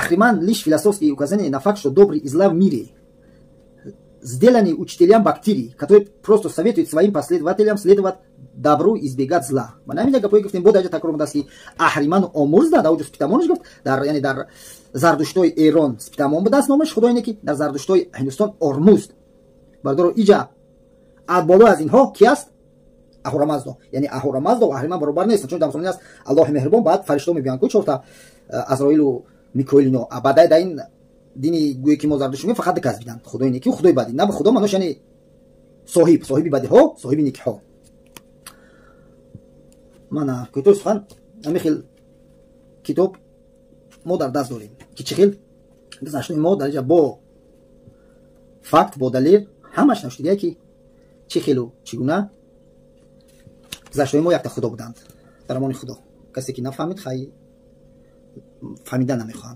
Ахриман лишь философские указания на факт, что добрый и зла в мире сделаны учителям бактерий, которые просто советуют своим последователям следовать добру и избегать зла. Манамида гапой гуфтем бо даже такром даски Ахриман омурзда да уж питамонш гуфт дар яни дар зардуштой Ирон питамон бадас номаш худойники дар зардуштой Хиндустон ормузд. Бардоро иджа боло аз инҳо ки аст? Аҳурамаздо. Яъни Аҳурамаздо ва Аҳриман баробар нестанд, чун дар мусулмонӣ аст Аллоҳи меҳрубон, баъд фариштаҳо мегӯянд ку чорта Азроилу Микоилино. Абадай дар ин дини гӯе ки мо зардушӣ мегӯем фақат ди кас биданд. Худои некӣ ва худои бадӣ. На худо маънош яъни соҳиби бадиҳо, соҳиби некиҳо. Мана кӯтои сухан ҳамин хел китоб мо дар даст дорем ки чӣ хел гузаштаи мо дар инҷа бо факт, бо далел ҳамаш навшидия ки чӣ хелу чӣ гуна гузаштаи мо якта худо буданд. Дар амони худо. Касе ки нафаҳмид хай фаҳмида намехоҳад.